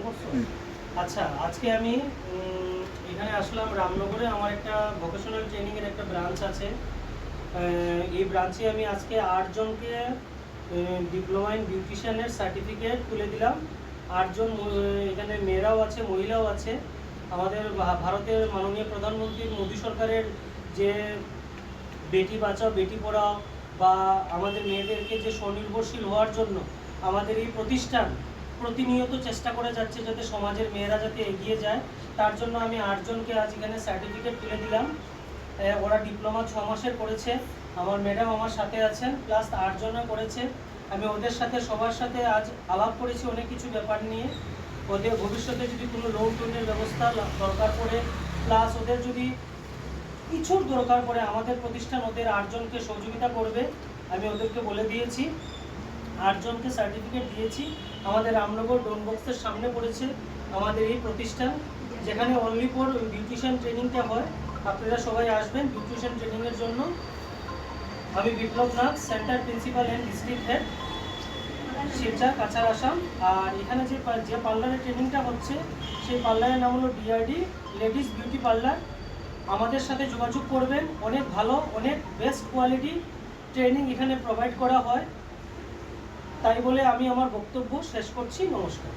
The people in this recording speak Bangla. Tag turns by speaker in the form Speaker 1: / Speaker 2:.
Speaker 1: করছো?
Speaker 2: হুম।
Speaker 1: আচ্ছা, আজকে আমি এখানে আসলাম রামনগরে। আমার একটা ভোকেশনাল ট্রেনিংয়ের একটা ব্রাঞ্চ আছে। এই ব্রাঞ্চে আমি আজকে 8 জনকে ডিপ্লোমা ইন বিউটিশিয়ানের সার্টিফিকেট তুলে দিলাম। 8 জন এখানে মেয়েরাও আছে, মহিলাও আছে। আমাদের ভারতের মাননীয় প্রধানমন্ত্রী মোদী সরকারের যে বেটি বাঁচাও বেটি পড়াও বা আমাদের মেয়েদেরকে যে স্বনির্ভরশীল হওয়ার জন্য আমাদের এই প্রতিষ্ঠান প্রতিনিয়ত চেষ্টা করে যাচ্ছে যাতে সমাজের মেয়েরা যাতে এগিয়ে যায়, তার জন্য আমি 8 জনকে আজ এখানে সার্টিফিকেট তুলে দিলাম। ওরা ডিপ্লোমা 6 মাসের করেছে। আমার ম্যাডাম আমার সাথে আছেন, প্লাস 8 জনও করেছে। আমি ওদের সাথে সবার সাথে আজ আলাপ করেছি অনেক কিছু ব্যাপার নিয়ে। ওদের ভবিষ্যতে যদি কোনো লোন টোনের ব্যবস্থা দরকার পড়ে, প্লাস ওদের যদি কিছুর দরকার পড়ে, আমাদের প্রতিষ্ঠান ওদের 8 জনকে সহযোগিতা করবে। আমি ওদেরকে বলে দিয়েছি, 8 জনকে সার্টিফিকেট দিয়েছি। আমাদের রামনগর ডনবক্সের সামনে পড়েছে আমাদের এই প্রতিষ্ঠান, যেখানে অনলি ফর বিউটিশিয়ান ট্রেনিংটা হয়। আপনারা সবাই আসবেন বিউটিশিয়ান ট্রেনিংয়ের জন্য। আমি Biplab Nath, centre principal and district head, Silchar, Cachar, Assam. আর এখানে যে পার্লারের ট্রেনিংটা হচ্ছে সেই পার্লারের নাম হলো ডিআরডি লেডিস বিউটি পার্লার। আমাদের সাথে যোগাযোগ করবেন। অনেক ভালো, অনেক বেস্ট কোয়ালিটি ট্রেনিং এখানে প্রোভাইড করা হয়। তাই বলে আমি আমার বক্তব্য শেষ করছি। নমস্কার।